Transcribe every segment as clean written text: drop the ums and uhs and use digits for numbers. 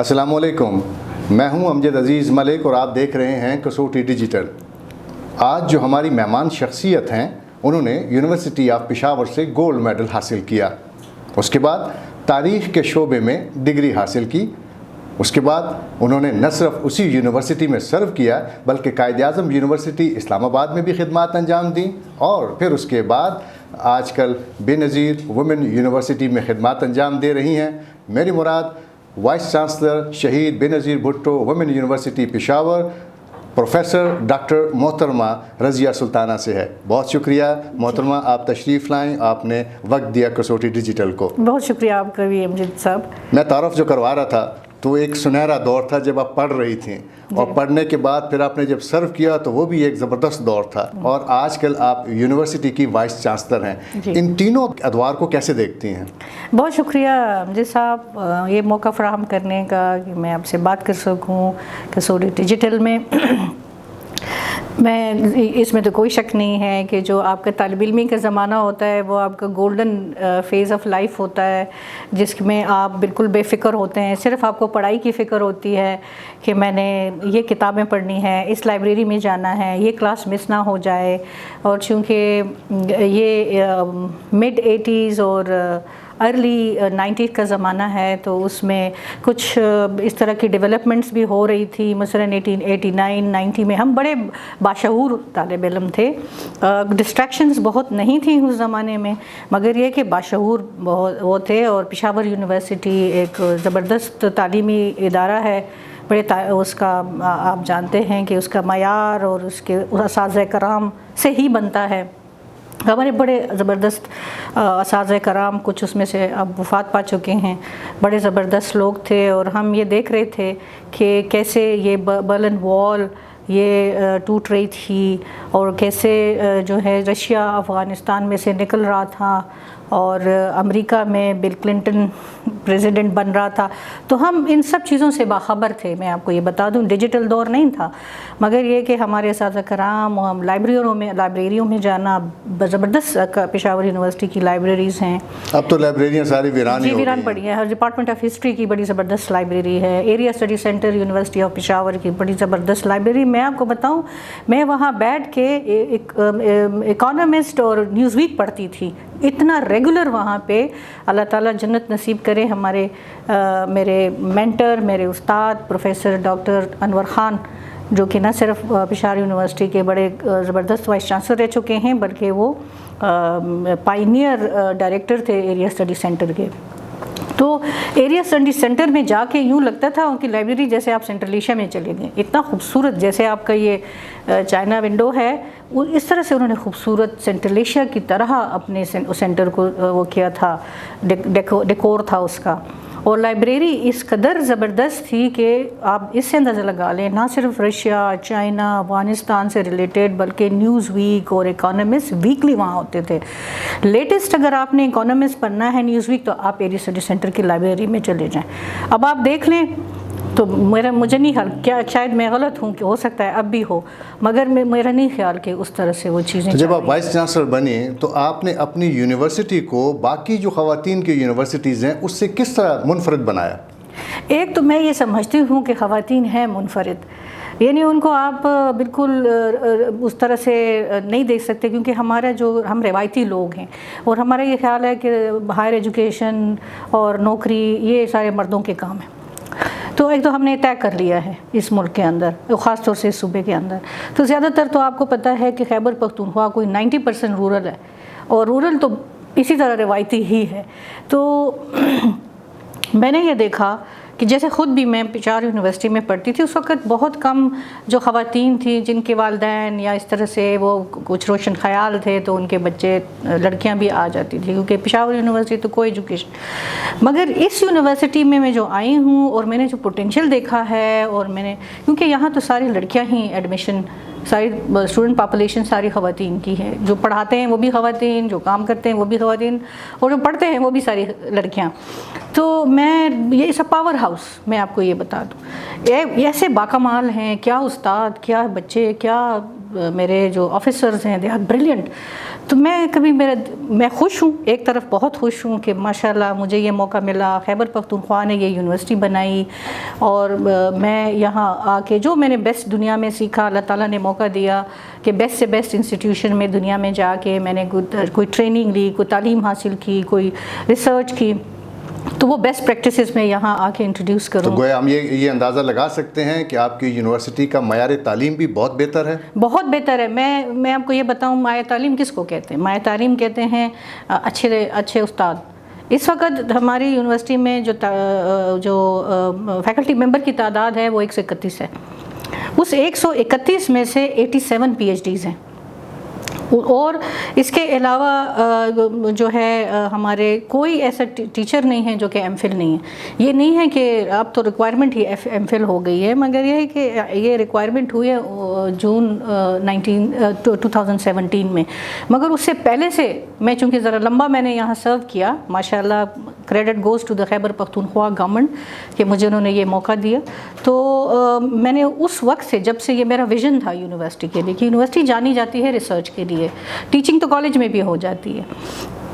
السلام علیکم، میں ہوں امجد عزیز ملک اور آپ دیکھ رہے ہیں کسوٹی ڈیجیٹل۔ آج جو ہماری مہمان شخصیت ہیں انہوں نے یونیورسٹی آف پشاور سے گولڈ میڈل حاصل کیا، اس کے بعد تاریخ کے شعبے میں ڈگری حاصل کی، اس کے بعد انہوں نے نہ صرف اسی یونیورسٹی میں سرو کیا بلکہ قائد اعظم یونیورسٹی اسلام آباد میں بھی خدمات انجام دیں، اور پھر اس کے بعد آج کل بے نظیر وومن یونیورسٹی میں خدمات انجام دے رہی ہیں۔ میری مراد voice chancellor Shaheed Benazir Bhutto women university Peshawar professor doctor محترمہ رضیہ سلطانہ سے ہے۔ بہت شکریہ محترمہ، آپ تشریف لائیں، آپ نے وقت دیا کسوٹی ڈیجیٹل کو۔ بہت شکریہ آپ کا بھی امجد صاحب۔ میں تعارف جو کروا رہا تھا تو ایک سنہرا دور تھا جب آپ پڑھ رہی تھیں، اور پڑھنے کے بعد پھر آپ نے جب سرو کیا تو وہ بھی ایک زبردست دور تھا، اور آج کل آپ یونیورسٹی کی وائس چانسلر ہیں۔ ان تینوں ادوار کو کیسے دیکھتی ہیں؟ بہت شکریہ امجد صاحب یہ موقع فراہم کرنے کا کہ میں آپ سے بات کر سکوں کسوٹی ڈیجیٹل میں۔ میں اس میں تو کوئی شک نہیں ہے کہ جو آپ کا طالب علمی کا زمانہ ہوتا ہے وہ آپ کا گولڈن فیز آف لائف ہوتا ہے، جس میں آپ بالکل بے فکر ہوتے ہیں، صرف آپ کو پڑھائی کی فکر ہوتی ہے کہ میں نے یہ کتابیں پڑھنی ہیں، اس لائبریری میں جانا ہے، یہ کلاس مس نہ ہو جائے۔ اور چونکہ یہ مڈ 80s اور ارلی 90s کا زمانہ ہے تو اس میں کچھ اس طرح کی ڈیولپمنٹس بھی ہو رہی تھی۔ مثلاً 1889-90 میں ہم بڑے باشعور طالب علم تھے، ڈسٹریکشنز بہت نہیں تھیں اس زمانے میں، مگر یہ کہ باشعور بہت وہ تھے۔ اور پشاور یونیورسٹی ایک زبردست تعلیمی ادارہ ہے، بڑے اس کا آپ جانتے ہیں کہ اس کا معیار اور اس کے اساتذہ کرام سے ہی بنتا ہے۔ ہمارے بڑے زبردست اساتذہ کرام کچھ اس میں سے اب وفات پا چکے ہیں، بڑے زبردست لوگ تھے، اور ہم یہ دیکھ رہے تھے کہ کیسے یہ برلن وال یہ ٹوٹ رہی تھی، اور کیسے جو ہے رشیا افغانستان میں سے نکل رہا تھا، اور امریکہ میں بل کلنٹن پریزیڈنٹ بن رہا تھا۔ تو ہم ان سب چیزوں سے باخبر تھے۔ میں آپ کو یہ بتا دوں ڈیجیٹل دور نہیں تھا، مگر یہ کہ ہمارے اساتذہ کرام، ہم لائبریریوں میں جانا، زبردست پشاور یونیورسٹی کی لائبریریز ہیں۔ اب تو لائبریریاں ساری ویران پڑی ہیں۔ ڈپارٹمنٹ آف ہسٹری کی بڑی زبردست لائبریری ہے، area study centre university of Peshawar کی بڑی زبردست لائبریری۔ میں آپ کو بتاؤں، میں وہاں بیٹھ کے اکانومسٹ اور نیوز ویک پڑھتی تھی، اتنا ریگولر وہاں پہ۔ اللہ تعالیٰ جنت نصیب کرے میرے مینٹر، میرے استاد پروفیسر ڈاکٹر انور خان، جو کہ نہ صرف پشاور یونیورسٹی کے بڑے زبردست وائس چانسلر رہ چکے ہیں بلکہ وہ پائنیئر ڈائریکٹر تھے ایریا اسٹڈی سینٹر کے۔ تو ایریا اسٹڈی سینٹر میں جا کے یوں لگتا تھا ان کی لائبریری جیسے آپ سینٹرل ایشیا میں چلے گئے، اتنا خوبصورت، جیسے آپ کا یہ چائنا ونڈو ہے اس طرح سے انہوں نے خوبصورت سینٹرل ایشیا کی طرح اپنے سینٹر کو وہ کیا تھا، ڈیکور تھا اس کا۔ اور لائبریری اس قدر زبردست تھی کہ آپ اس سے اندازہ لگا لیں، نہ صرف رشیا، چائنا، افغانستان سے ریلیٹڈ بلکہ نیوز ویک اور اکانومسٹ ویکلی وہاں ہوتے تھے۔ لیٹسٹ اگر آپ نے اکانومسٹ پڑھنا ہے، نیوز ویک، تو آپ ایریا اسٹڈی سینٹر کی لائبریری میں چلے جائیں۔ اب آپ دیکھ لیں تو مجھے نہیں خیال، کیا شاید میں غلط ہوں کہ ہو سکتا ہے اب بھی ہو، مگر میرا نہیں خیال کہ اس طرح سے وہ چیزیں۔ جب آپ وائس چانسلر بنی تو آپ نے اپنی یونیورسٹی کو باقی جو خواتین کی یونیورسٹیز ہیں اس سے کس طرح منفرد بنایا؟ ایک تو میں یہ سمجھتی ہوں کہ خواتین ہیں منفرد، یعنی ان کو آپ بالکل اس طرح سے نہیں دیکھ سکتے، کیونکہ ہم روایتی لوگ ہیں، اور ہمارا یہ خیال ہے کہ ہائر ایجوکیشن اور نوکری یہ سارے مردوں کے کام ہیں۔ تو ایک تو ہم نے طے کر لیا ہے اس ملک کے اندر، خاص طور سے اس صوبے کے اندر، تو زیادہ تر تو آپ کو پتہ ہے کہ خیبر پختونخوا کوئی 90% رورل ہے، اور رورل تو اسی طرح روایتی ہی ہے۔ تو میں نے یہ دیکھا کہ جیسے خود بھی میں پشاور یونیورسٹی میں پڑھتی تھی، اس وقت بہت کم جو خواتین تھیں جن کے والدین یا اس طرح سے وہ کچھ روشن خیال تھے، تو ان کے بچے لڑکیاں بھی آ جاتی تھی، کیونکہ پشاور یونیورسٹی تو کوئی ایجوکیشن۔ مگر اس یونیورسٹی میں جو آئی ہوں اور میں نے جو پوٹینشیل دیکھا ہے، اور میں نے کیونکہ یہاں تو ساری لڑکیاں ہی ایڈمیشن، ساری اسٹوڈنٹ پاپولیشن ساری خواتین کی ہے، جو پڑھاتے ہیں وہ بھی خواتین، جو کام کرتے ہیں وہ بھی خواتین، اور جو پڑھتے ہیں وہ بھی ساری لڑکیاں۔ تو میں یہ اس پاور ہاؤس میں آپ کو یہ بتا دوں، ایسے باکمال ہیں، کیا استاد، کیا بچے، کیا میرے جو آفیسرز ہیں، دے آر بریلینٹ. تو میں خوش ہوں، ایک طرف بہت خوش ہوں کہ ماشاءاللہ مجھے یہ موقع ملا، خیبر پختونخوا نے یہ یونیورسٹی بنائی، اور میں یہاں آ کے جو میں نے بیسٹ دنیا میں سیکھا، اللہ تعالیٰ نے موقع دیا کہ بیسٹ سے بیسٹ انسٹیٹیوشن میں دنیا میں جا کے میں نے کوئی ٹریننگ لی، کوئی تعلیم حاصل کی، کوئی ریسرچ کی، تو وہ بیسٹ پریکٹسز میں یہاں آ کے انٹروڈیوس کروں. تو گویا ہم یہ اندازہ لگا سکتے ہیں کہ آپ کی یونیورسٹی کا معیار تعلیم بھی بہت بہتر ہے. بہت بہتر ہے. میں آپ کو یہ بتاؤں، معیار تعلیم کس کو کہتے ہیں؟ معیار تعلیم کہتے ہیں اچھے استاد. اس وقت ہماری یونیورسٹی میں جو فیکلٹی ممبر کی تعداد ہے وہ 131 ہے. اس 131 میں سے 87 پی ایچ ڈیز ہیں، اور اس کے علاوہ جو ہے ہمارے کوئی ایسا ٹیچر نہیں ہے جو کہ ایم فل نہیں ہے. یہ نہیں ہے کہ اب تو ریکوائرمنٹ ہی ایم فل ہو گئی ہے، مگر یہ ہے کہ یہ ریکوائرمنٹ ہوئی ہے جون 2017 میں. مگر اس سے پہلے سے میں چونکہ ذرا لمبا میں نے یہاں سرو کیا، ماشاءاللہ credit goes to the Khyber Pakhtunkhwa government کہ مجھے انہوں نے یہ موقع دیا. تو میں نے اس وقت سے، جب سے یہ میرا ویژن تھا یونیورسٹی کے لیے کہ یونیورسٹی جانی جاتی ہے ریسرچ کے لیے، ٹیچنگ تو کالج میں بھی ہو جاتی ہے،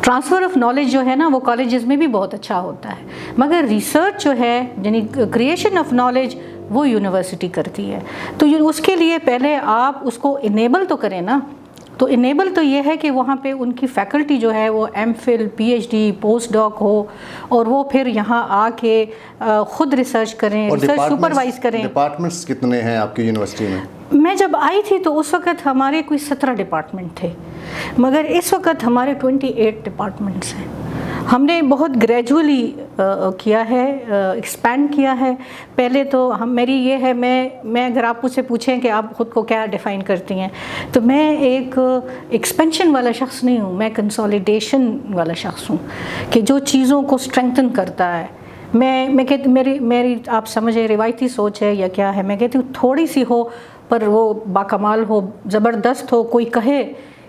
ٹرانسفر آف نالج جو ہے نا وہ کالجز میں بھی بہت اچھا ہوتا ہے، مگر ریسرچ جو ہے یعنی کریشن آف نالج وہ یونیورسٹی کرتی ہے. تو اس کے لیے پہلے آپ اس کو انیبل تو کریں نا. تو انیبل تو یہ ہے کہ وہاں پہ ان کی فیکلٹی جو ہے وہ M Phil, P H D, post doc ہو، اور وہ پھر یہاں آ کے خود ریسرچ کریں، ریسرچ سپروائز کریں. ڈپارٹمنٹس کتنے ہیں آپ کی یونیورسٹی میں؟ میں جب آئی تھی تو اس وقت ہمارے کوئی 17 ڈپارٹمنٹ تھے، مگر اس وقت ہمارے 28 ڈپارٹمنٹس ہیں. ہم نے بہت گریجولی کیا ہے، ایکسپینڈ کیا ہے. پہلے تو میری یہ ہے، میں اگر آپ مجھ سے پوچھیں کہ آپ خود کو کیا ڈیفائن کرتی ہیں، تو میں ایک ایکسپینشن والا شخص نہیں ہوں، میں کنسولیڈیشن والا شخص ہوں کہ جو چیزوں کو اسٹرینگتھن کرتا ہے. میں کہتی میری آپ سمجھیں روایتی سوچ ہے یا کیا ہے، میں کہتی ہوں تھوڑی سی ہو پر وہ باکمال ہو، زبردست ہو، کوئی کہے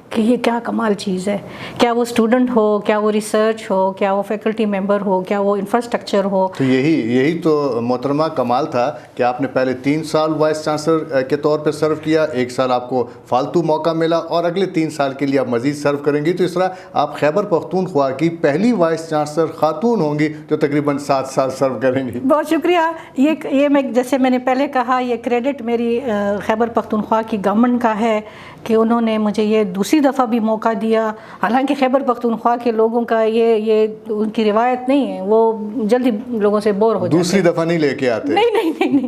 کہ یہ کیا کمال چیز ہے، کیا وہ اسٹوڈنٹ ہو، کیا وہ ریسرچ ہو، کیا وہ فیکلٹی ممبر ہو، کیا وہ انفراسٹرکچر ہو. تو یہی تو محترمہ کمال تھا کہ آپ نے پہلے 3 سال وائس چانسلر کے طور پہ سرو کیا، 1 سال آپ کو فالتو موقع ملا، اور اگلے 3 سال کے لیے آپ مزید سرو کریں گی. تو اس طرح آپ خیبر پختونخوا کی پہلی وائس چانسلر خاتون ہوں گی جو تقریباً 7 سال سرو کریں گی. بہت شکریہ. یہ میں جیسے میں نے پہلے کہا، یہ کریڈٹ میری خیبر پختونخوا کی گورنمنٹ کا ہے کہ انہوں نے مجھے یہ دوسری دفعہ بھی موقع دیا. حالانکہ خیبر پختونخوا کے لوگوں کا یہ ان کی روایت نہیں ہے، وہ جلدی لوگوں سے بور ہو جاتے ہیں. دوسری دفعہ نہیں لے کے آتے. نہیں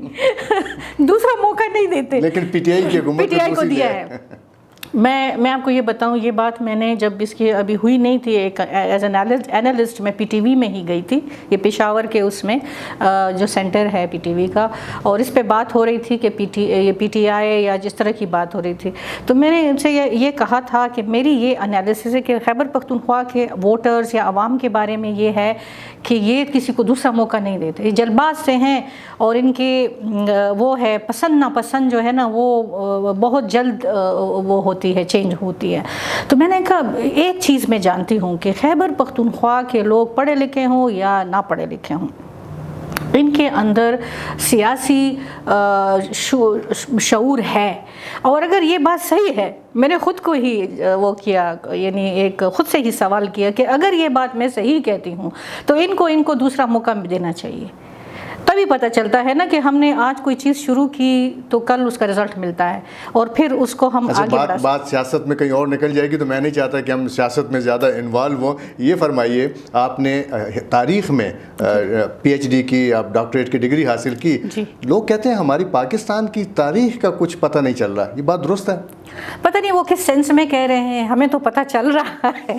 دوسرا موقع نہیں دیتے، لیکن پی ٹی آئی کی حکومت کو دیا ہے. میں آپ کو یہ بتاؤں، یہ بات میں نے جب اس کی ابھی ہوئی نہیں تھی، ایک ایز این اینالسٹ میں پی ٹی وی میں ہی گئی تھی، یہ پشاور کے اس میں جو سینٹر ہے پی ٹی وی کا، اور اس پہ بات ہو رہی تھی کہ پی ٹی آئی یا جس طرح کی بات ہو رہی تھی. تو میں نے ان سے یہ کہا تھا کہ میری یہ انالیسس ہے کہ خیبر پختونخوا کے ووٹرز یا عوام کے بارے میں یہ ہے کہ یہ کسی کو دوسرا موقع نہیں دیتے، یہ جلد باز سے ہیں، اور ان کے وہ ہے پسند ناپسند جو ہے نا وہ بہت جلد وہ ہوتی ہے، چینج ہوتی ہے. تو میں نے کہا ایک چیز میں جانتی ہوں کہ خیبر پختونخوا کے لوگ پڑھے لکھے ہوں یا نہ پڑھے لکھے ہوں، ان کے اندر سیاسی شعور ہے. اور اگر یہ بات صحیح ہے، میں نے خود کو ہی وہ کیا، یعنی ایک خود سے ہی سوال کیا کہ اگر یہ بات میں صحیح کہتی ہوں تو ان کو دوسرا موقع دینا چاہیے. تبھی پتہ چلتا ہے نا کہ ہم نے آج کوئی چیز شروع کی تو کل اس کا رزلٹ ملتا ہے، اور پھر اس کو ہم آگے بڑھا. بات سیاست میں کہیں اور نکل جائے گی، تو میں نہیں چاہتا کہ ہم سیاست میں زیادہ انوالو ہوں. یہ فرمائیے، آپ نے تاریخ میں پی ایچ ڈی کی، آپ ڈاکٹریٹ کی ڈگری حاصل کی. لوگ کہتے ہیں ہماری پاکستان کی تاریخ کا کچھ پتہ نہیں چل رہا، یہ بات درست ہے؟ پتہ نہیں وہ کس سینس میں کہہ رہے ہیں، ہمیں تو پتہ چل رہا ہے،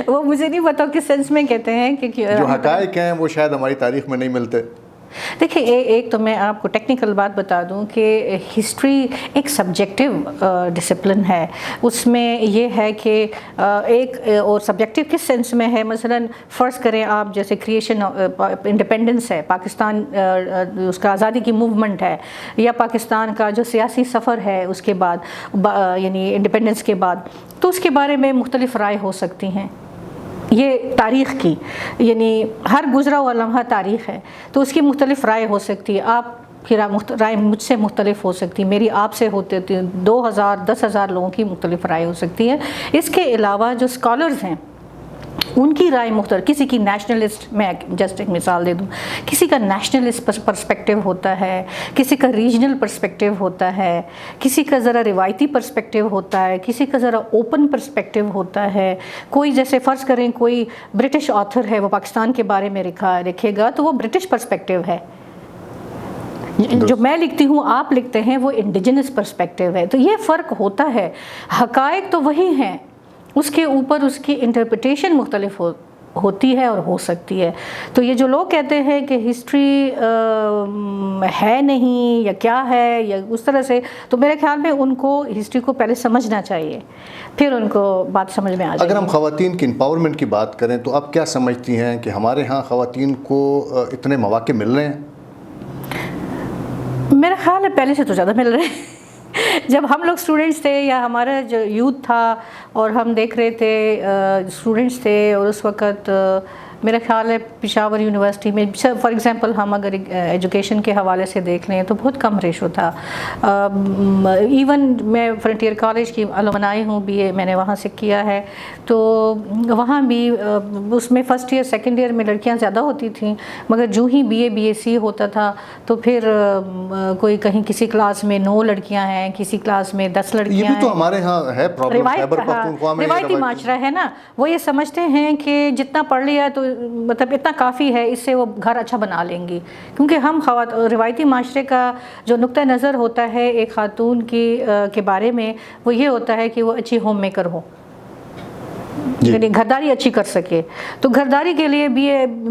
وہ مجھے نہیں پتا کس سینس میں کہتے ہیں. جو حقائق ہیں وہ شاید ہماری تاریخ میں نہیں ملتے. دیکھیں، ایک تو میں آپ کو ٹیکنیکل بات بتا دوں کہ ہسٹری ایک سبجیکٹیو ڈسپلن ہے. اس میں یہ ہے کہ ایک اور سبجیکٹیو کس سینس میں ہے، مثلا فرض کریں آپ جیسے کریشن انڈیپینڈنس ہے پاکستان، اس کا آزادی کی موومنٹ ہے، یا پاکستان کا جو سیاسی سفر ہے اس کے بعد، یعنی انڈیپینڈنس کے بعد، تو اس کے بارے میں مختلف رائے ہو سکتی ہیں. یہ تاریخ کی، یعنی ہر گزرا ہوا لمحہ تاریخ ہے، تو اس کی مختلف رائے ہو سکتی ہے. آپ کی رائے مجھ سے مختلف ہو سکتی ہے، میری آپ سے ہوتی 2000 10,000 لوگوں کی مختلف رائے ہو سکتی ہے. اس کے علاوہ جو اسکالرز ہیں ان کی رائے مختلف، کسی کی نیشنلسٹ، میں جسٹ ایک مثال دے دوں، کسی کا نیشنلسٹ پرسپیکٹیو ہوتا ہے، کسی کا ریجنل پرسپیکٹیو ہوتا ہے، کسی کا ذرا روایتی پرسپیکٹیو ہوتا ہے، کسی کا ذرا اوپن پرسپیکٹیو ہوتا ہے. کوئی جیسے فرض کریں کوئی برٹش آتھر ہے، وہ پاکستان کے بارے میں لکھے گا تو وہ برٹش پرسپیکٹیو ہے. جو میں لکھتی ہوں آپ لکھتے ہیں وہ انڈیجنس پرسپیکٹیو ہے. تو یہ فرق ہوتا ہے. حقائق تو وہی ہیں، اس کے اوپر اس کی انٹرپریٹیشن مختلف ہوتی ہے اور ہو سکتی ہے. تو یہ جو لوگ کہتے ہیں کہ ہسٹری ہے نہیں یا کیا ہے یا اس طرح سے، تو میرے خیال میں ان کو ہسٹری کو پہلے سمجھنا چاہیے، پھر ان کو بات سمجھ میں آ جائے. اگر ہم خواتین کی امپاورمنٹ کی بات کریں تو آپ کیا سمجھتی ہیں کہ ہمارے ہاں خواتین کو اتنے مواقع مل رہے ہیں؟ میرا خیال ہے پہلے سے تو زیادہ مل رہے ہیں. جب ہم لوگ اسٹوڈنٹس تھے یا ہمارا جو یوتھ تھا اور ہم دیکھ رہے تھے اسٹوڈنٹس تھے، اور اس وقت میرا خیال ہے پشاور یونیورسٹی میں فار ایگزامپل ہم اگر ایجوکیشن کے حوالے سے دیکھ لیں تو بہت کم ریشو تھا. ایون میں فرنٹیئر کالج کی الومنائی ہوں، BA میں نے وہاں سے کیا ہے، تو وہاں بھی اس میں فرسٹ ایئر سیکنڈ ایئر میں لڑکیاں زیادہ ہوتی تھیں، مگر جو ہی BA BSc ہوتا تھا تو پھر کوئی کہیں کسی کلاس میں 9 لڑکیاں ہیں، کسی کلاس میں 10 لڑکیاں ہیں. یہ بھی تو ہمارے ہاں ہے پرابلم، خیبر پختونخوا میں روایتی معاشرہ ہے نا. وہ یہ سمجھتے ہیں کہ جتنا پڑھ لیا تو مطلب اتنا کافی ہے، اس سے وہ گھر اچھا بنا لیں گی. کیونکہ ہم روایتی معاشرے کا جو نقطہ نظر ہوتا ہے ایک خاتون کے بارے میں، وہ یہ ہوتا ہے کہ وہ اچھی ہوم میکر ہو، یعنی گھرداری اچھی کر سکے. تو گھرداری کے لیے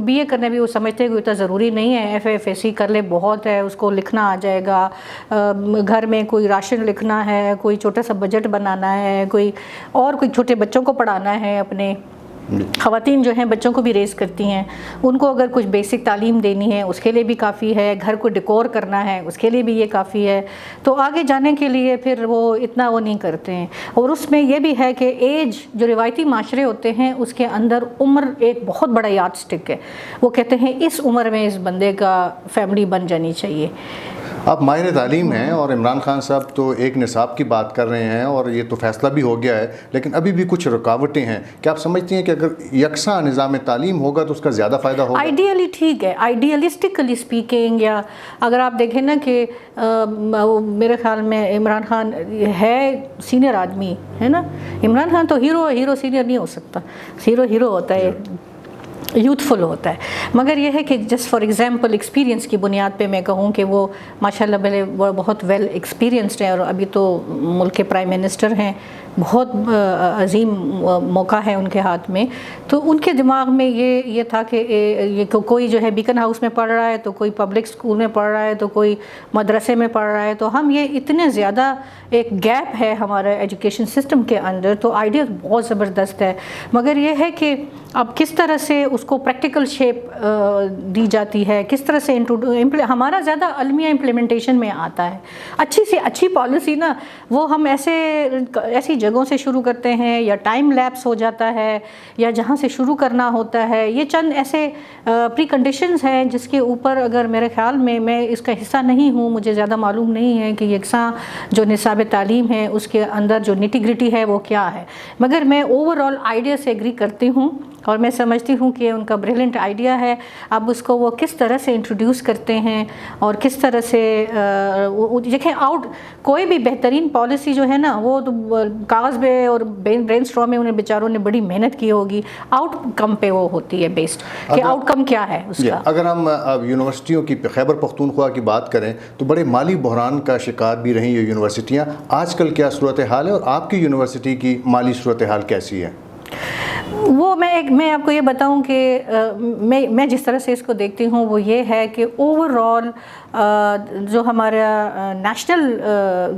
BA کرنا بھی وہ سمجھتے ہیں کہ اتنا ضروری نہیں ہے. FA کر لے بہت ہے، اس کو لکھنا آ جائے گا. گھر میں کوئی راشن لکھنا ہے، کوئی چھوٹا سا بجٹ بنانا ہے، کوئی چھوٹے بچوں کو پڑھانا ہے. اپنے خواتین جو ہیں بچوں کو بھی ریز کرتی ہیں، ان کو اگر کچھ بیسک تعلیم دینی ہے اس کے لیے بھی کافی ہے. گھر کو ڈیکور کرنا ہے اس کے لیے بھی یہ کافی ہے. تو آگے جانے کے لیے پھر وہ اتنا وہ نہیں کرتے ہیں. اور اس میں یہ بھی ہے کہ ایج، جو روایتی معاشرے ہوتے ہیں اس کے اندر عمر ایک بہت بڑا یارڈ سٹک ہے. وہ کہتے ہیں اس عمر میں اس بندے کا فیملی بن جانی چاہیے. آپ ماہر تعلیم ہیں اور عمران خان صاحب تو ایک نصاب کی بات کر رہے ہیں اور یہ تو فیصلہ بھی ہو گیا ہے، لیکن ابھی بھی کچھ رکاوٹیں ہیں. کیا آپ سمجھتی ہیں کہ اگر یکساں نظام تعلیم ہوگا تو اس کا زیادہ فائدہ ہوگا؟ آئیڈیلی ٹھیک ہے، آئیڈیلسٹکلی اسپیکنگ. یا اگر آپ دیکھیں نا کہ میرے خیال میں عمران خان ہے سینئر آدمی ہے نا. عمران خان تو ہیرو سینئر نہیں ہو سکتا. ہیرو ہوتا ہے، یوتھفل ہوتا ہے. مگر یہ ہے کہ جسٹ فار ایگزامپل ایکسپیرینس کی بنیاد پہ میں کہوں کہ وہ ماشاء اللہ بہت ویل ایکسپیرینسڈ ہیں، اور ابھی تو ملک کے پرائم منسٹر ہیں. بہت عظیم موقع ہے ان کے ہاتھ میں. تو ان کے دماغ میں یہ تھا کہ یہ کوئی جو ہے بیکن ہاؤس میں پڑھ رہا ہے، تو کوئی پبلک اسکول میں پڑھ رہا ہے، تو کوئی مدرسے میں پڑھ رہا ہے. تو ہم یہ اتنے زیادہ ایک گیپ ہے ہمارے ایجوکیشن سسٹم کے اندر. تو آئیڈیا بہت زبردست ہے، مگر یہ ہے کہ اب کس طرح سے اس کو پریکٹیکل شیپ دی جاتی ہے، کس طرح سے ہمارا زیادہ المیہ امپلیمنٹیشن میں آتا ہے. اچھی سے اچھی پالیسی نا وہ ہم ایسی جگہوں سے شروع کرتے ہیں، یا ٹائم لیپس ہو جاتا ہے، یا جہاں سے شروع کرنا ہوتا ہے. یہ چند ایسے پری کنڈیشنز ہیں جس کے اوپر اگر میرے خیال میں اس کا حصہ نہیں ہوں، مجھے زیادہ معلوم نہیں ہے کہ یکساں جو نصاب تعلیم ہے اس کے اندر جو نیٹی گریٹی ہے وہ کیا ہے. مگر میں اوور آل آئیڈیا سے ایگری کرتی ہوں، اور میں سمجھتی ہوں کہ ان کا بریلینٹ آئیڈیا ہے. اب اس کو وہ کس طرح سے انٹروڈیوس کرتے ہیں اور کس طرح سے دیکھیں کوئی بھی بہترین پالیسی جو ہے نا وہ کاغذ پہ اور برین اسٹارم میں انہیں بیچاروں نے بڑی محنت کی ہوگی. آؤٹ کم پہ وہ ہوتی ہے بیسڈ کہ آؤٹ کم کیا ہے اس کا. اگر ہم یونیورسٹیوں کی خیبر پختونخوا کی بات کریں تو بڑے مالی بحران کا شکار بھی رہیں یہ یونیورسٹیاں. آج کل کیا صورتحال ہے اور آپ کی یونیورسٹی کی مالی صورتحال کیسی ہے؟ وہ میں آپ کو یہ بتاؤں کہ میں جس طرح سے اس کو دیکھتی ہوں وہ یہ ہے کہ اوور آل جو ہمارا نیشنل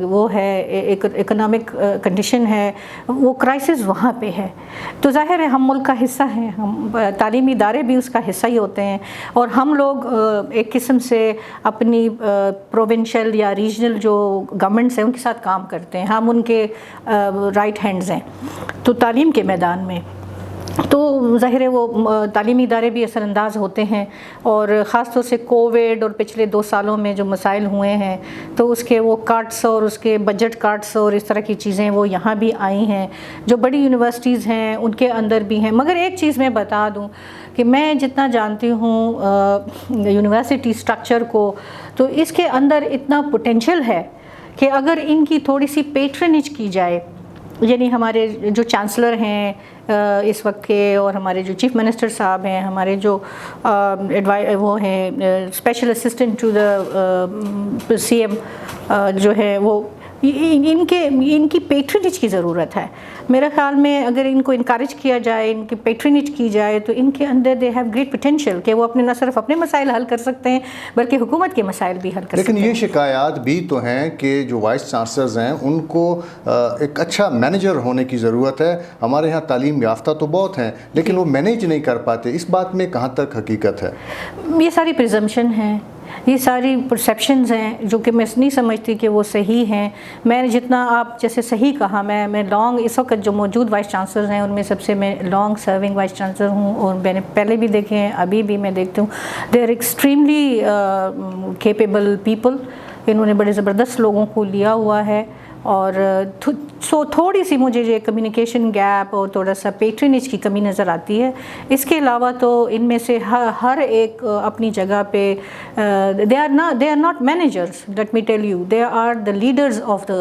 وہ ہے اکنامک کنڈیشن ہے، وہ کرائسس وہاں پہ ہے. تو ظاہر ہے ہم ملک کا حصہ ہیں، ہم تعلیمی ادارے بھی اس کا حصہ ہی ہوتے ہیں، اور ہم لوگ ایک قسم سے اپنی پروونشل یا ریجنل جو گورنمنٹس ہیں ان کے ساتھ کام کرتے ہیں. ہم ان کے رائٹ ہینڈز ہیں. تو تعلیم کے میدان میں تو ظاہر ہے وہ تعلیمی ادارے بھی اثر انداز ہوتے ہیں، اور خاص طور سے کووڈ اور پچھلے 2 سالوں میں جو مسائل ہوئے ہیں تو اس کے وہ کٹس اور اس کے بجٹ کٹس اور اس طرح کی چیزیں وہ یہاں بھی آئی ہیں، جو بڑی یونیورسٹیز ہیں ان کے اندر بھی ہیں۔ مگر ایک چیز میں بتا دوں کہ میں جتنا جانتی ہوں یونیورسٹی سٹرکچر کو، تو اس کے اندر اتنا پوٹینشیل ہے کہ اگر ان کی تھوڑی سی پیٹرنیج کی جائے، یعنی ہمارے جو چانسلر ہیں اس وقت کے، اور ہمارے جو چیف منسٹر صاحب ہیں، ہمارے جو وہ ہیں special assistant to the C M جو ہے، وہ ان کی پیٹرنیج کی ضرورت ہے۔ میرے خیال میں اگر ان کو انکریج کیا جائے، ان کی پیٹرنیج کی جائے، تو ان کے اندر دے ہیو گریٹ پوٹینشیل کہ وہ نہ صرف اپنے مسائل حل کر سکتے ہیں بلکہ حکومت کے مسائل بھی حل کر سکتے ہیں۔ لیکن یہ شکایات بھی تو ہیں کہ جو وائس چانسلرز ہیں ان کو ایک اچھا مینیجر ہونے کی ضرورت ہے۔ ہمارے یہاں تعلیم یافتہ تو بہت ہیں لیکن وہ مینیج نہیں کر پاتے، اس بات میں کہاں تک حقیقت ہے؟ یہ ساری پرزمپشن ہیں، یہ ساری پرسیپشنز ہیں جو کہ میں نہیں سمجھتی کہ وہ صحیح ہیں۔ میں جتنا آپ جیسے صحیح کہا، میں لانگ اس وقت جو موجود وائس چانسلر ہیں ان میں سب سے میں لانگ سرونگ وائس چانسلر ہوں، اور میں نے پہلے بھی دیکھے ہیں، ابھی بھی میں دیکھتی ہوں۔ They are extremely capable people, انہوں نے بڑے زبردست لوگوں کو لیا ہوا ہے، اور تھوڑی سی مجھے یہ کمیونیکیشن گیپ اور تھوڑا سا پیٹرنیج کی کمی نظر آتی ہے۔ اس کے علاوہ تو ان میں سے ہر ایک اپنی جگہ پہ they are not managers, let me tell you, they are the leaders of the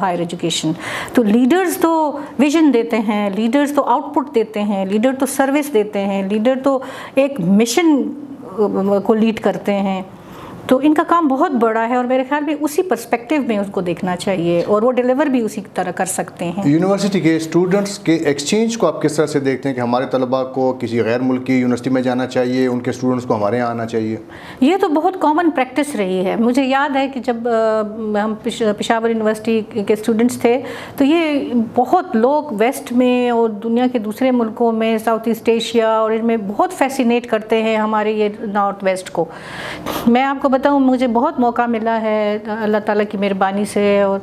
higher education۔ تو لیڈرز تو ویژن دیتے ہیں، لیڈرز تو آؤٹ پٹ دیتے ہیں، لیڈر تو سروس دیتے ہیں، لیڈر تو ایک مشن کو لیڈ کرتے ہیں، تو ان کا کام بہت بڑا ہے، اور میرے خیال میں اسی پرسپیکٹو میں اس کو دیکھنا چاہیے، اور وہ ڈیلیور بھی اسی طرح کر سکتے ہیں۔ یونیورسٹی کے اسٹوڈنٹس کے ایکسچینج کو آپ کس طرح سے دیکھتے ہیں کہ ہمارے طلباء کو کسی غیر ملکی یونیورسٹی میں جانا چاہیے، ان کے اسٹوڈنٹس کو ہمارے یہاں آنا چاہیے؟ یہ تو بہت کامن پریکٹس رہی ہے۔ مجھے یاد ہے کہ جب ہم پشاور یونیورسٹی کے اسٹوڈنٹس تھے تو یہ بہت لوگ ویسٹ میں اور دنیا کے دوسرے ملکوں میں، ساؤتھ ایسٹ ایشیا اور ان میں بہت فیسینیٹ کرتے ہیں ہمارے یہ نارتھ ویسٹ کو۔ میں آپ کو بتاؤں، مجھے بہت موقع ملا ہے اللہ تعالیٰ کی مہربانی سے، اور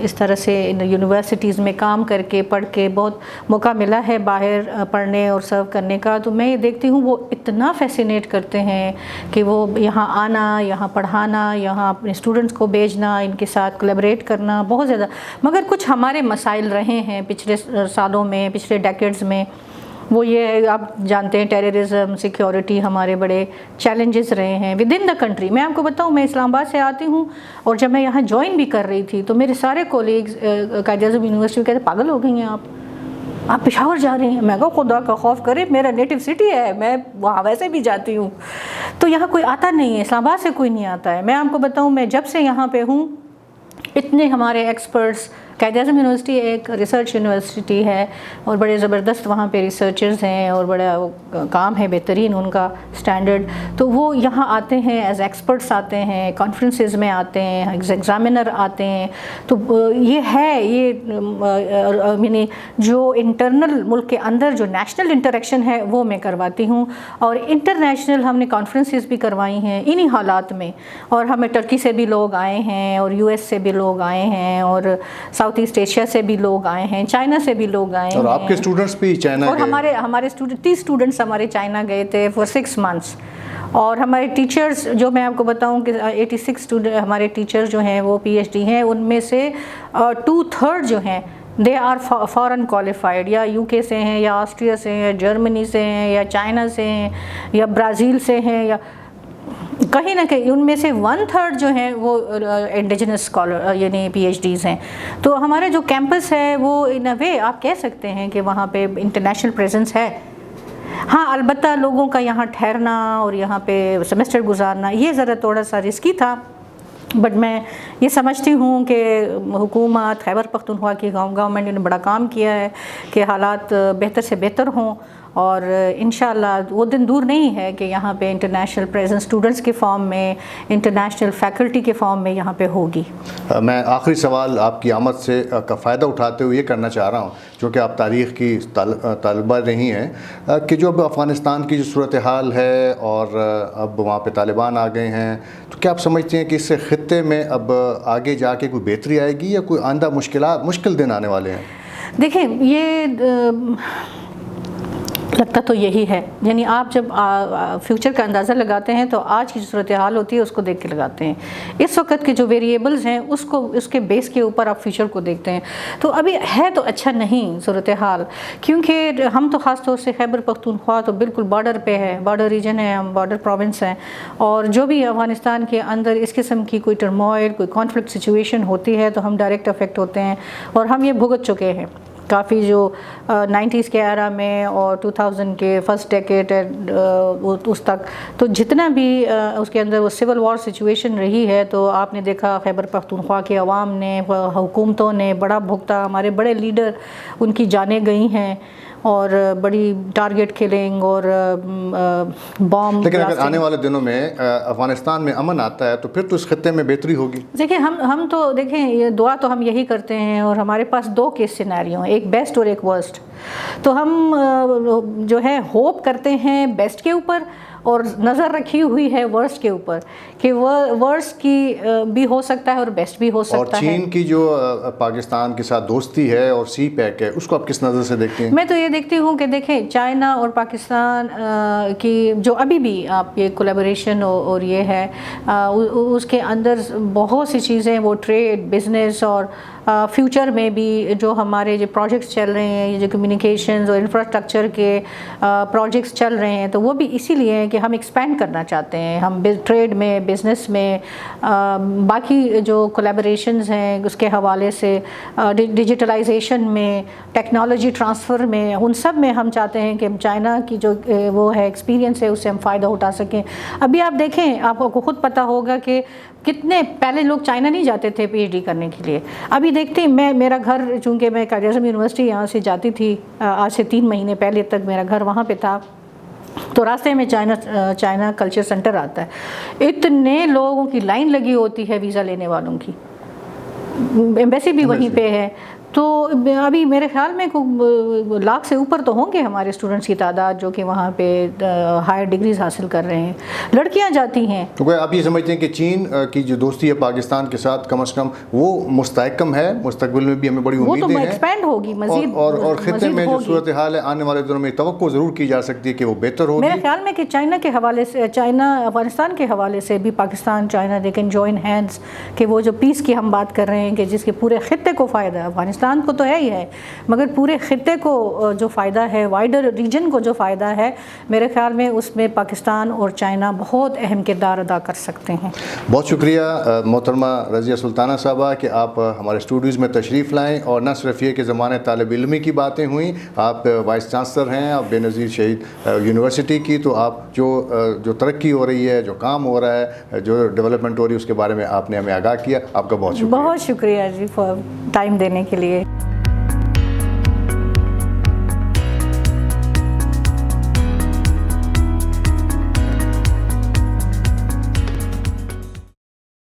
اس طرح سے یونیورسٹیز میں کام کر کے پڑھ کے بہت موقع ملا ہے باہر پڑھنے اور سرو کرنے کا، تو میں یہ دیکھتی ہوں وہ اتنا فیسینیٹ کرتے ہیں کہ وہ یہاں آنا، یہاں پڑھانا، یہاں اپنے اسٹوڈنٹس کو بھیجنا، ان کے ساتھ کولیبریٹ کرنا بہت زیادہ۔ مگر کچھ ہمارے مسائل رہے ہیں پچھلے سالوں میں، پچھلے ڈیکیڈز میں، وہ یہ آپ جانتے ہیں ٹیررزم، سیکیورٹی ہمارے بڑے چیلنجز رہے ہیں ود ان دا کنٹری۔ میں آپ کو بتاؤں، میں اسلام آباد سے آتی ہوں، اور جب میں یہاں جوائن بھی کر رہی تھی تو میرے سارے کولیگز قائد اعظم یونیورسٹی کہتے پاگل ہو گئی ہیں آپ پشاور جا رہی ہیں۔ میں کہا خدا کا خوف کرے، میرا نیٹو سٹی ہے، میں وہاں ویسے بھی جاتی ہوں، تو یہاں کوئی آتا نہیں ہے، اسلام آباد سے کوئی نہیں آتا ہے۔ میں آپ کو بتاؤں، میں جب سے یہاں پہ ہوں، اتنے ہمارے ایکسپرٹس، قائد اعظم یونیورسٹی ایک ریسرچ یونیورسٹی ہے اور بڑے زبردست وہاں پہ ریسرچرز ہیں اور بڑا کام ہے بہترین ان کا اسٹینڈرڈ، تو وہ یہاں آتے ہیں ایز ایکسپرٹس، آتے ہیں کانفرنسز میں، آتے ہیں ایگزامینر آتے ہیں۔ تو یہ ہے، یہ یعنی جو انٹرنل ملک کے اندر جو نیشنل انٹریکشن ہے وہ میں کرواتی ہوں، اور انٹرنیشنل ہم نے کانفرنسز بھی کروائی ہیں انہی حالات میں، اور ہمیں ٹرکی سے بھی لوگ آئے ہیں، اور یو ایس سے بھی لوگ آئے ہیں، اور ساؤتھ ایسٹ ایشیا سے بھی لوگ آئے ہیں، چائنا سے بھی لوگ آئے ہیں، اور آپ کے اسٹوڈنٹس بھی چائنا اور ہمارے 30 اسٹوڈنٹس ہمارے چائنا گئے تھے فور 6 months۔ اور ہمارے ٹیچرز جو میں آپ کو بتاؤں کہ 86 ہمارے ٹیچرز جو ہیں وہ پی ایچ ڈی ہیں، ان میں سے 2/3 جو ہیں دے آر فارن کوالیفائڈ، یا یو کے سے ہیں، یا آسٹریا سے ہیں، یا جرمنی سے ہیں، یا چائنا سے ہیں، یا برازیل سے ہیں، یا کہیں نہ کہیں ان میں سے 1/3 جو ہیں وہ انڈیجنس اسکالر یعنی پی ایچ ڈیز ہیں۔ تو ہمارا جو کیمپس ہے وہ ان اے وے آپ کہہ سکتے ہیں کہ وہاں پہ انٹرنیشنل پریزنس ہے۔ ہاں البتہ لوگوں کا یہاں ٹھہرنا اور یہاں پہ سیمسٹر گزارنا یہ ذرا تھوڑا سا رسکی تھا، بٹ میں یہ سمجھتی ہوں کہ حکومت خیبر پختونخوا کی گورنمنٹ نے بڑا کام کیا ہے کہ حالات بہتر سے بہتر ہوں، اور انشاءاللہ وہ دن دور نہیں ہے کہ یہاں پہ انٹرنیشنل پریزنس اسٹوڈنٹس کے فارم میں، انٹرنیشنل فیکلٹی کے فارم میں یہاں پہ ہوگی۔ میں آخری سوال آپ کی آمد سے کا فائدہ اٹھاتے ہوئے یہ کرنا چاہ رہا ہوں، جو کہ آپ تاریخ کی طالبہ رہی ہیں، کہ جو اب افغانستان کی جو صورتحال ہے اور اب وہاں پہ طالبان آ گئے ہیں، تو کیا آپ سمجھتے ہیں کہ اس سے خطے میں اب آگے جا کے کوئی بہتری آئے گی، یا کوئی آئندہ مشکل دن آنے والے ہیں؟ دیکھیں، یہ لگتا تو یہی ہے. یعنی آپ جب فیوچر کا اندازہ لگاتے ہیں تو آج کی جو صورتحال ہوتی ہے اس کو دیکھ کے لگاتے ہیں. اس وقت کے جو ویریبلز ہیں اس کے بیس کے اوپر آپ فیوچر کو دیکھتے ہیں. تو ابھی ہے تو اچھا نہیں صورتحال, کیونکہ ہم تو خاص طور سے خیبر پختونخوا تو بالکل بارڈر پہ ہے, بارڈر ریجن ہے, ہم بارڈر پروونس ہیں, اور جو بھی افغانستان کے اندر اس قسم کی کوئی ٹرموئل, کوئی کانفلکٹ سچویشن ہوتی ہے تو ہم ڈائریکٹ افیکٹ ہوتے ہیں, اور ہم یہ بھگت چکے ہیں کافی. جو 90s کے ایرا میں اور 2000 کے فرسٹ ڈیکیڈ اس تک, تو جتنا بھی اس کے اندر وہ سول وار سچویشن رہی ہے, تو آپ نے دیکھا خیبر پختونخوا کے عوام نے, حکومتوں نے بڑا بھگتا. ہمارے بڑے لیڈر ان کی جانیں گئی ہیں, اور بڑی ٹارگٹ کلنگ اور بام. لیکن اگر آنے والے دنوں میں افغانستان میں امن آتا ہے تو پھر تو اس خطے میں بہتری ہوگی. دیکھیں ہم تو دیکھیں یہ دعا تو ہم یہی کرتے ہیں, اور ہمارے پاس 2 کیس سینیریو ہیں, ایک بیسٹ اور ایک ورسٹ. تو ہم جو ہے ہوپ کرتے ہیں بیسٹ کے اوپر, اور نظر رکھی ہوئی ہے ورسٹ کے اوپر, کہ وہ ورسٹ کی بھی ہو سکتا ہے اور بیسٹ بھی ہو سکتا ہے. اور چین کی جو پاکستان کے ساتھ دوستی ہے اور سی پیک ہے, اس کو آپ کس نظر سے دیکھتے ہیں؟ میں تو یہ دیکھتی ہوں کہ دیکھیں چائنا اور پاکستان کی جو ابھی بھی آپ یہ کولیبوریشن اور یہ ہے, اس کے اندر بہت سی چیزیں, وہ ٹریڈ, بزنس, اور فیوچر میں بھی جو ہمارے جو پروجیکٹس چل رہے ہیں, یہ جو کمیونیکیشنز اور انفراسٹرکچر کے پروجیکٹس چل رہے ہیں, تو وہ بھی اسی لیے ہیں کہ ہم ایکسپینڈ کرنا چاہتے ہیں. ہم ٹریڈ میں, بزنس میں, باقی جو کولیبوریشنز ہیں اس کے حوالے سے, ڈیجیٹلائزیشن میں, ٹیکنالوجی ٹرانسفر میں, ان سب میں ہم چاہتے ہیں کہ ہم چائنا کی جو وہ ہے ایکسپیرینس ہے اس سے ہم فائدہ اٹھا سکیں. ابھی آپ دیکھیں, آپ کو خود پتہ ہوگا کہ کتنے پہلے لوگ چائنا نہیں جاتے تھے پی ایچ ڈی کرنے کے لیے. ابھی دیکھتے ہیں, میرا گھر, چونکہ میں قائد اعظم یونیورسٹی یہاں سے جاتی تھی, آج سے 3 مہینے پہلے تک میرا گھر وہاں پہ تھا, تو راستے میں چائنا کلچر سینٹر آتا ہے, اتنے لوگوں کی لائن لگی ہوتی ہے ویزا لینے والوں کی, ایمبیسی بھی وہیں پہ ہے. تو ابھی میرے خیال میں 1,00,000 سے اوپر تو ہوں گے ہمارے اسٹوڈنٹس کی تعداد جو کہ وہاں پہ ہائر ڈگریز حاصل کر رہے ہیں. لڑکیاں جاتی ہیں. تو آپ یہ سمجھتے ہیں کہ چین کی جو دوستی ہے پاکستان کے ساتھ کم از کم وہ مستحکم ہے, مستقبل میں بھی ہمیں بڑی امیدیں ہیں, وہ تو ایکسپینڈ ہوگی مزید, اور خطے میں جو صورتحال ہے آنے والے دنوں میں توقع ضرور کی جا سکتی ہے کہ وہ بہتر ہوگی. میرے خیال میں کہ چائنا کے حوالے سے, چائنا افغانستان کے حوالے سے بھی Pakistan China they can join hands, کہ وہ جو پیس کی ہم بات کر رہے ہیں کہ جس کے پورے خطے کو فائدہ ہے, افغانستان کو تو ہے ہی ہے, مگر پورے خطے کو جو فائدہ ہے, وائڈر ریجن کو جو فائدہ ہے, میرے خیال میں اس میں پاکستان اور چائنا بہت اہم کردار ادا کر سکتے ہیں. بہت شکریہ محترمہ رضیہ سلطانہ صاحبہ کہ آپ ہمارے اسٹوڈیوز میں تشریف لائیں, اور نہ صرف یہ کہ زمانۂ طالب علمی کی باتیں ہوئیں, آپ وائس چانسلر ہیں, آپ بے نظیر شہید یونیورسٹی کی, تو آپ جو ترقی ہو رہی ہے, جو کام ہو رہا ہے, جو ڈیولپمنٹ ہو رہی ہے, اس کے بارے میں آپ نے ہمیں آگاہ کیا. آپ کا بہت شکریہ. بہت شکریہ جی فار ٹائم دینے کے لیے.